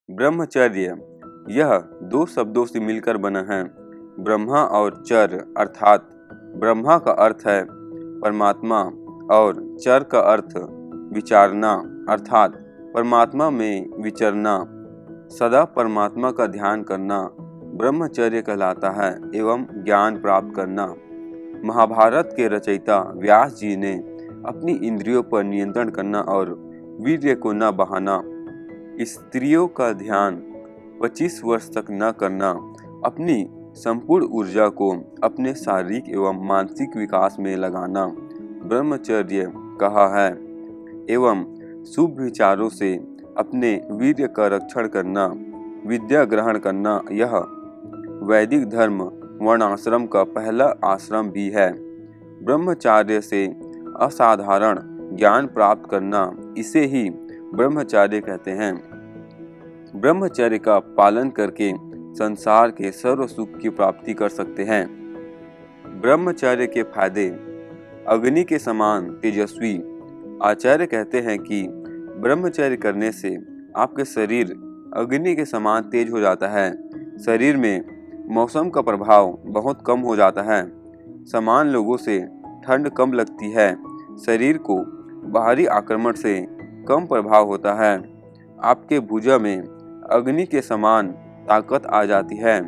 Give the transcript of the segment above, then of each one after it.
ब्रह्मचर्य यह दो शब्दों से मिलकर बना है। ब्रह्मा और चर्य अर्थात ब्रह्मा का अर्थ है परमात्मा और चर्य का अर्थ विचारना अर्थात परमात्मा में विचरना, सदा परमात्मा का ध्यान करना ब्रह्मचर्य कहलाता है एवं ज्ञान प्राप्त करना। महाभारत के रचयिता व्यास जी ने अपनी इंद्रियों पर नियंत्रण करना और वीर्य को न बहाना, स्त्रियों का ध्यान 25 वर्ष तक न करना, अपनी संपूर्ण ऊर्जा को अपने शारीरिक एवं मानसिक विकास में लगाना ब्रह्मचर्य कहा है एवं शुभ विचारों से अपने वीर्य का रक्षण करना, विद्या ग्रहण करना यह वैदिक धर्म वर्णाश्रम का पहला आश्रम भी है। ब्रह्मचर्य से असाधारण ज्ञान प्राप्त करना, इसे ही ब्रह्मचर्य कहते हैं। ब्रह्मचर्य का पालन करके संसार के सर्व सुख की प्राप्ति कर सकते हैं। ब्रह्मचर्य के फायदे अग्नि के समान तेजस्वी। आचार्य कहते हैं कि ब्रह्मचर्य करने से आपके शरीर अग्नि के समान तेज हो जाता है। शरीर में मौसम का प्रभाव बहुत कम हो जाता है। समान लोगों से ठंड कम लगती है। शरीर को बाहरी आक्रमण से कम प्रभाव होता है। आपके भुजा में अग्नि के समान ताकत आ जाती है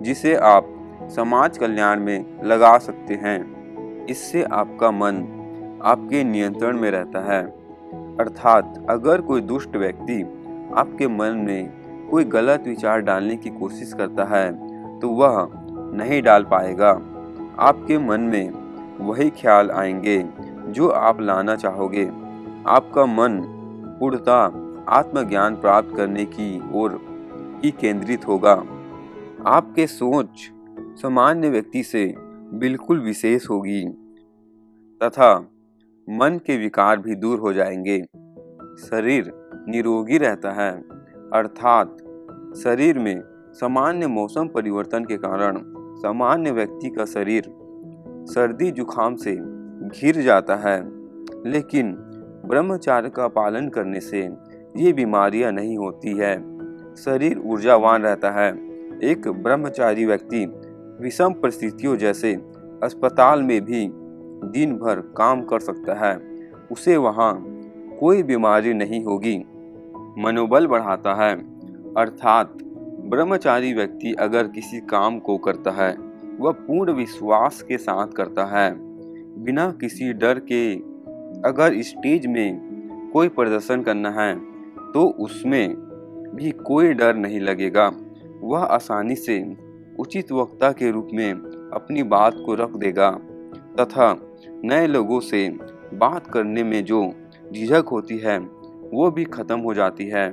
जिसे आप समाज कल्याण में लगा सकते हैं। इससे आपका मन आपके नियंत्रण में रहता है। अर्थात अगर कोई दुष्ट व्यक्ति आपके मन में कोई गलत विचार डालने की कोशिश करता है तो वह नहीं डाल पाएगा। आपके मन में वही ख्याल आएंगे जो आप लाना चाहोगे। आपका मन पूर्णतः आत्मज्ञान प्राप्त करने की ओर ही केंद्रित होगा। आपके सोच सामान्य व्यक्ति से बिल्कुल विशेष होगी तथा मन के विकार भी दूर हो जाएंगे। शरीर निरोगी रहता है अर्थात शरीर में सामान्य मौसम परिवर्तन के कारण सामान्य व्यक्ति का शरीर सर्दी जुखाम से घिर जाता है, लेकिन ब्रह्मचर्य का पालन करने से ये बीमारियां नहीं होती है। शरीर ऊर्जावान रहता है। एक ब्रह्मचारी व्यक्ति विषम परिस्थितियों जैसे अस्पताल में भी दिन भर काम कर सकता है। उसे वहाँ कोई बीमारी नहीं होगी। मनोबल बढ़ाता है अर्थात ब्रह्मचारी व्यक्ति अगर किसी काम को करता है वह पूर्ण विश्वास के साथ करता है, बिना किसी डर के। अगर स्टेज में कोई प्रदर्शन करना है तो उसमें भी कोई डर नहीं लगेगा। वह आसानी से उचित वक्ता के रूप में अपनी बात को रख देगा तथा नए लोगों से बात करने में जो झिझक होती है वो भी खत्म हो जाती है।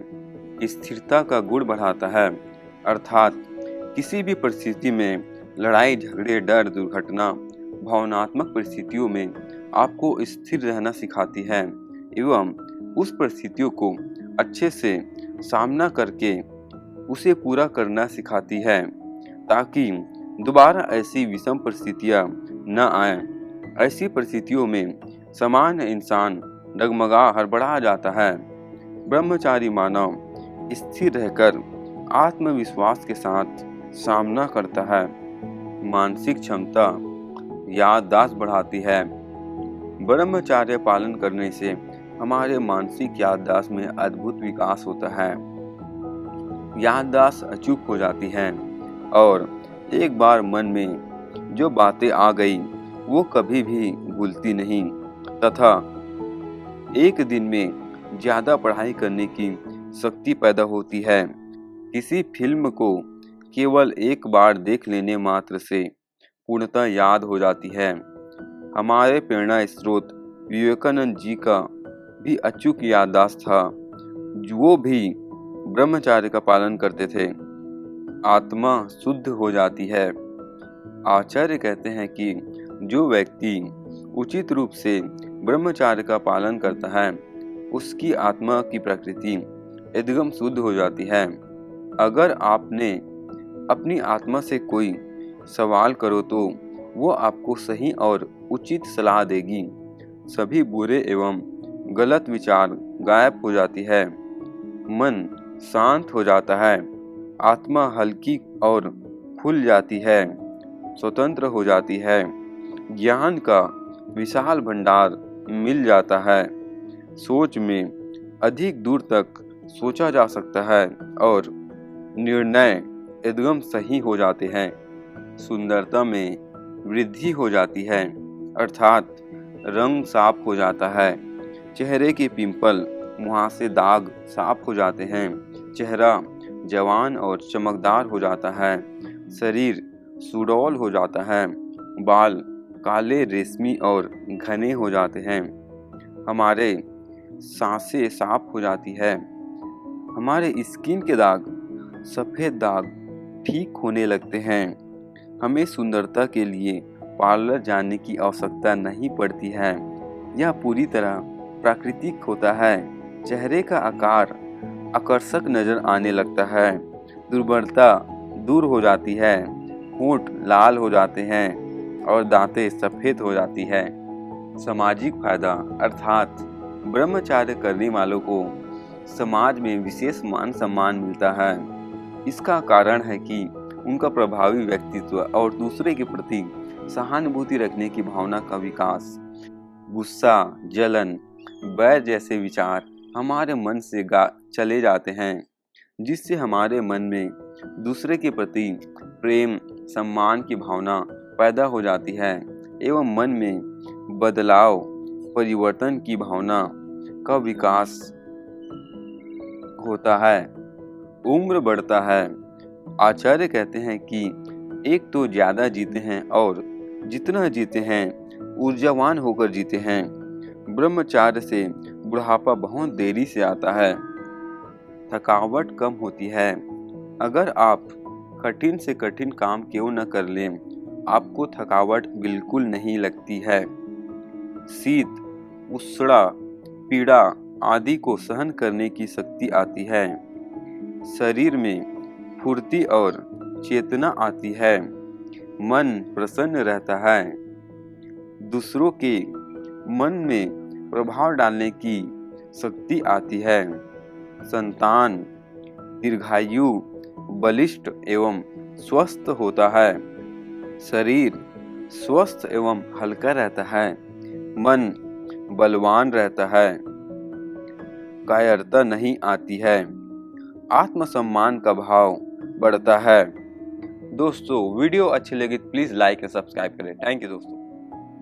स्थिरता का गुण बढ़ाता है अर्थात किसी भी परिस्थिति में लड़ाई झगड़े डर दुर्घटना भावनात्मक परिस्थितियों में आपको स्थिर रहना सिखाती है एवं उस परिस्थितियों को अच्छे से सामना करके उसे पूरा करना सिखाती है ताकि दोबारा ऐसी विषम परिस्थितियां न आए। ऐसी परिस्थितियों में सामान्य इंसान डगमगा हड़बड़ा जाता है। ब्रह्मचारी मानव स्थिर रहकर आत्मविश्वास के साथ सामना करता है। मानसिक क्षमता याददाश्त बढ़ाती है। ब्रह्मचर्य पालन करने से हमारे मानसिक याददाश्त में अद्भुत विकास होता है। याददाश्त अचूक हो जाती है और एक बार मन में जो बातें आ गई वो कभी भी भूलती नहीं तथा एक दिन में ज्यादा पढ़ाई करने की शक्ति पैदा होती है। किसी फिल्म को केवल एक बार देख लेने मात्र से पूर्णतः याद हो जाती है। हमारे प्रेरणा स्रोत विवेकानंद जी का भी अचूक याददाश्त था। वो भी ब्रह्मचर्य का पालन करते थे। आत्मा शुद्ध हो जाती है। आचार्य कहते हैं कि जो व्यक्ति उचित रूप से ब्रह्मचर्य का पालन करता है उसकी आत्मा की प्रकृति एकदम शुद्ध हो जाती है। अगर आपने अपनी आत्मा से कोई सवाल करो तो वो आपको सही और उचित सलाह देगी। सभी बुरे एवं गलत विचार गायब हो जाती है। मन शांत हो जाता है, आत्मा हल्की और खुल जाती है, स्वतंत्र हो जाती है, ज्ञान का विशाल भंडार मिल जाता है, सोच में अधिक दूर तक सोचा जा सकता है और निर्णय एकदम सही हो जाते हैं, सुंदरता में वृद्धि हो जाती है, अर्थात रंग साफ हो जाता है, चेहरे के पिंपल मुहासे दाग साफ हो जाते हैं, चेहरा जवान और चमकदार हो जाता है, शरीर सुडौल हो जाता है, बाल काले रेशमी और घने हो जाते हैं, हमारे सांसें साफ हो जाती है, हमारे स्किन के दाग सफ़ेद दाग ठीक होने लगते हैं, हमें सुंदरता के लिए पार्लर जाने की आवश्यकता नहीं पड़ती है, यह पूरी तरह प्राकृतिक होता है, चेहरे का आकार आकर्षक नजर आने लगता है, दुर्बलता दूर हो जाती है, होंठ लाल हो जाते हैं और दांतें सफ़ेद हो जाती है। सामाजिक फायदा अर्थात ब्रह्मचर्य करने वालों को समाज में विशेष मान सम्मान मिलता है। इसका कारण है कि उनका प्रभावी व्यक्तित्व और दूसरे के प्रति सहानुभूति रखने की भावना का विकास। गुस्सा, जलन, बैर जैसे विचार हमारे मन से चले जाते हैं, जिससे हमारे मन में दूसरे के प्रति प्रेम सम्मान की भावना पैदा हो जाती है एवं मन में बदलाव परिवर्तन की भावना का विकास होता है। उम्र बढ़ता है। आचार्य कहते हैं कि एक तो ज्यादा जीते हैं और जितना जीते हैं ऊर्जावान होकर जीते हैं। ब्रह्मचार्य से बुढ़ापा बहुत देरी से आता है, थकावट कम होती है। अगर आप कठिन से कठिन काम क्यों न कर लें, आपको थकावट बिल्कुल नहीं लगती है। शीत, उष्णता, पीड़ा आदि को सहन करने की शक्ति आती है। शरीर में फुर्ती और चेतना आती है। मन प्रसन्न रहता है। दूसरों के मन में प्रभाव डालने की शक्ति आती है। संतान दीर्घायु, बलिष्ठ एवं स्वस्थ होता है। शरीर स्वस्थ एवं हल्का रहता है। मन बलवान रहता है। कायरता नहीं आती है। आत्मसम्मान का भाव बढ़ता है। दोस्तों, वीडियो अच्छी लगी प्लीज लाइक एंड सब्सक्राइब करें। थैंक यू दोस्तों।